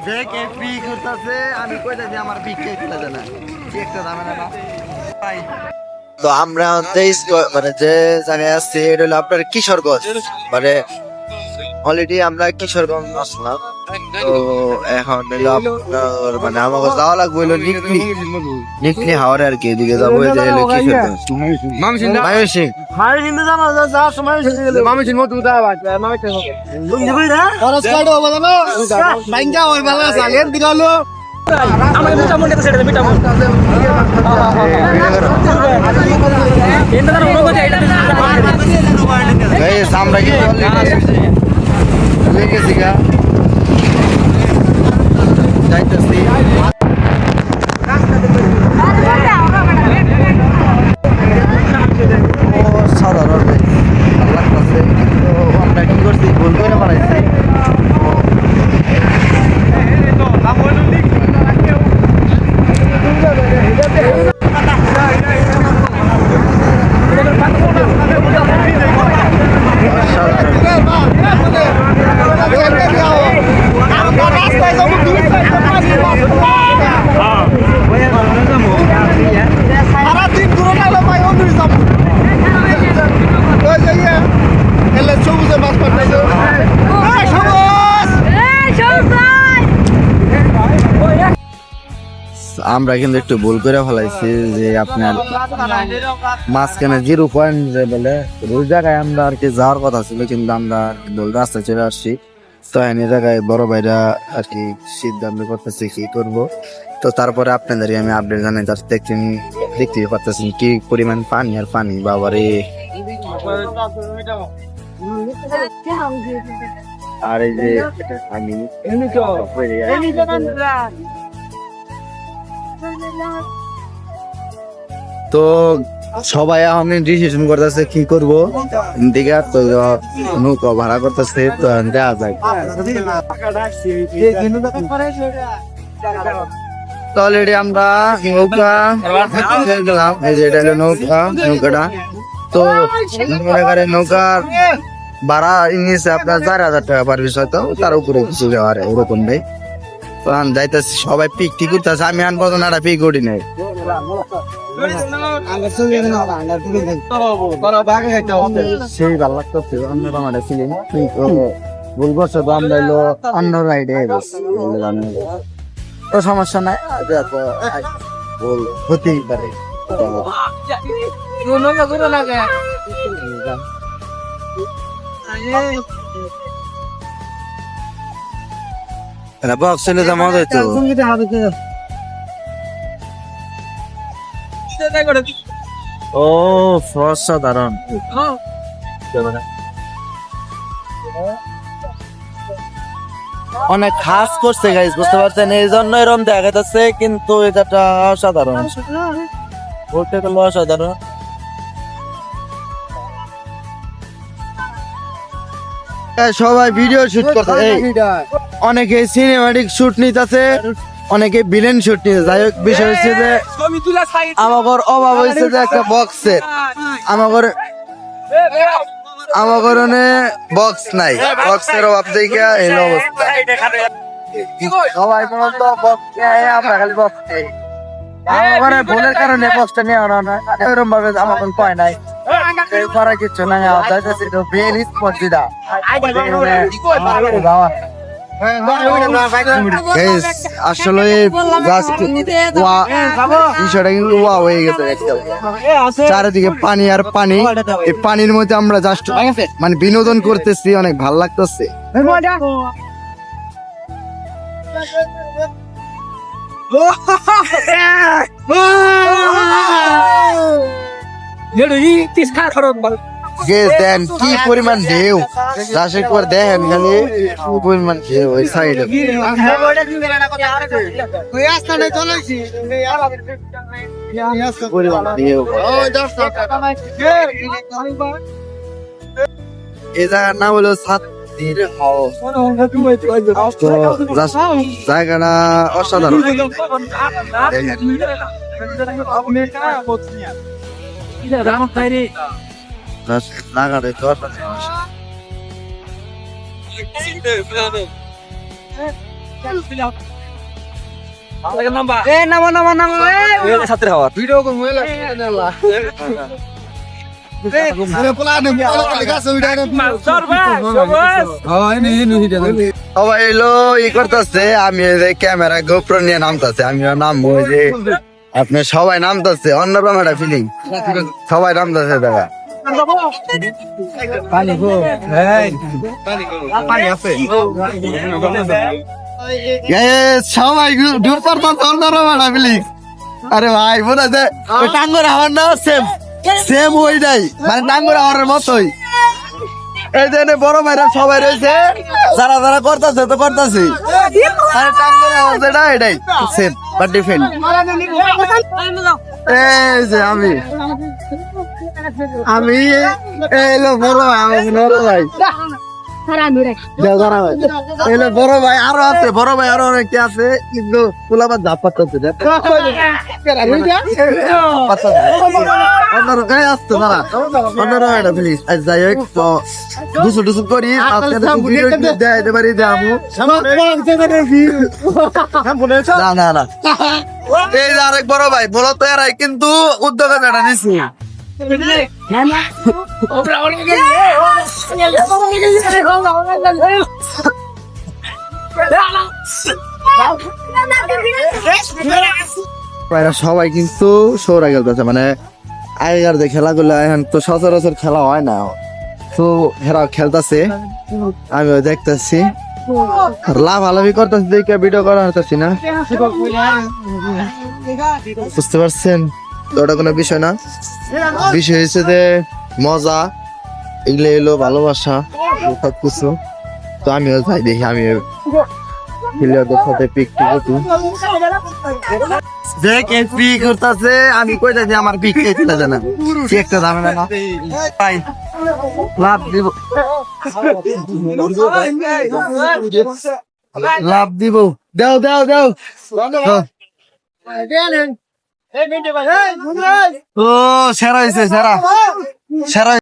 যে কে ফ্রি করতেছে আমি কইতা যে আমার ফ্রি কে দিলা জানা কি একটা দামে না ভাই। তো আমরা মানে যে জায়গায় আসছি এটা হলো আপনার কিশোরগঞ্জ, মানে অলরেডি আমরা কিশোরগঞ্জ আসলাম। তো এখন হলো আপনার মানে আমাকে যাওয়া লাগবে হলো নিকলি হাওড়ে আর কি, এদিকে যাবো এই যে হলো কিশোরগঞ্জ মায়মনসিংহ জানা যা সময় মায়মনসিংহ মতো দা ভাই মায়মনসিংহ তুমি যাবে না খরচ কাটো বলো না বাইঙ্গা ওই ভালো আছে দিগালো আমার মিটা মন এটা সেটা মিটা মন এটা না ওরকম যে এটা এই আমরা কি লেগে গেছিগা যাইতেছি সাধারণ আল্লাহ কাছে কিন্তু আমরা কি করছি ভুল করে বানাইছি। আমরা কিন্তু একটু ভুল করে ফেলাইছি যে আপনার মাঝখানে 0 পয়েন্ট বলে ওই জায়গায় আমরা আর কি যাওয়ার কথা ছিল, কিন্তু আমরা ভুল রাস্তায় চলে আসছি। তো এই জায়গায় বড় ভাইরা আর কি সিদ্ধান্ত করতেছি কি করব। তো তারপরে আপনাদের আমি আপডেট জানাই, দেখতে পারতেছেন কি পরিমাণ পানি আর পানি বাবারে। আর এই যে আমি তো সবাই আমি ডিসিশন করতেছে কি করবো দিকে, তো নৌকা ভাড়া করতেছে তো দেওয়া যায়। তো অলরেডি আমরা নৌকা গেলাম, এই যে এটা হলো নৌকাটা। তো মনে করেন নৌকার ভাড়া নিয়েছে আপনার 4,000 টাকা পার বিষয়, তো তার উপরে কিছু যাওয়ার ওরকম নেই। যাইতেছি সবাই পিক টি করতেছে, আমি আনবো না পিক করি নাই। সেই ভালো লাগতেছে ভুল করছে তো আমরা এলো অন্য রাইডে তো সমস্যা নাই, ভুল হতেই পারে। বক্স ছেলে জমা হইতো ও অসাধারণ। অনেক খাস করছে গাইস, বুঝতে পারছেন, এই জন্য এরকম দেখা যাচ্ছে, কিন্তু এটা অসাধারণ বলতে গেলে অসাধারণ। সবাই ভিডিও শুট করতে, অনেকে সিনেমাটিক শুট নিতেছে, অনেকে ভিলেন শুট নিতে। যাই হোক, বিষয় হচ্ছে যে আমার অভাব হয়েছে যে একটা বক্সের, আমার বক্স নাই, বক্সের অভাব দেখে এই অবস্থা। সবাই পর্যন্ত খালি বক্স নেই, আমার ভুলের কারণে বক্সটা নেওয়া না, এরকম ভাবে আমার পায় নাই করা কিছু নাই। আসলে বিষয়টা কিন্তু হয়ে গেছে, চারিদিকে পানি আর পানি, এই পানির মধ্যে আমরা জাস্ট মানে বিনোদন করতেছি, অনেক ভাল লাগতেছে। দেন কি পরিমাণ ঢেউ, চাষের পর দেখেন খালি পরিমাণ ঢেউ ওই সাইডে। এই জায়গার নাম হলো জায়গাটা অসাধারণ। লাগালে এ নামো নামো নামো ছাত্র হওয়ার ভিডিও কোন হইলা সবাই এলো ই করতেছে আমি ক্যামেরা গোপ্রো নিয়ে নামতেছে আমি নামবো ওই যে আপনি সবাই নামতেছে অন্যরকম একটা ফিলিং সবাই নামতেছে দেখা সবাই দূর করতেছে অন্যরকম একটা ফিলিং আরে ভাই বোঝা যায় টাঙ্গর হাওয়ার না সেম সেম ওইটাই মানে টাঙ্গর হাওয়ার মতোই এই যে বড় ভাইরা সবাই রয়েছে যারা যারা করতেছে তো করতেছে আরে টাঙ্গর হাওয়ার যেটা এটাই সেম বাট ডিফারেন্ট এই যে আমি এলো বড় ভাই আমার বড় ভাই এলো বড় ভাই আরো আছে বড় ভাই আরো অনেকে আছে কিন্তু পোলাবার ঝাপ পাচ্ছে আসতো না অন্যরকম একটা প্লিজ যাই হোক তো দুশো টুসু করি দেখাইতে পারি যে আমি না না এই যে আরেক বড় ভাই বলো তো এরাই কিন্তু উদ্যোগে যেটা নিছি সবাই কিন্তু সৌরা খেলতেছে মানে আগেকার যে খেলাগুলো এখন তো সচরাচর খেলা হয় না তো হেরা খেলতেছে আমিও দেখতেছি লাভালাভি করতেছি দেখে ভিডিও করা হতেছি না বুঝতে পারছেন তো ওটা কোনো বিষয় না বিষয় হচ্ছে যে মজা এগুলো এলো ভালোবাসা সব কিছু তো আমিও যাই দেখি আমি প্লেয়ারদের সাথে পিক করতেছে আমি কইতাছি আমার পিক খেতে জানা একটা দামে না ভাই লাভ দিব লাভ দিব দাও দাও দাও ও সেরা হয়েছে সেরা সেরা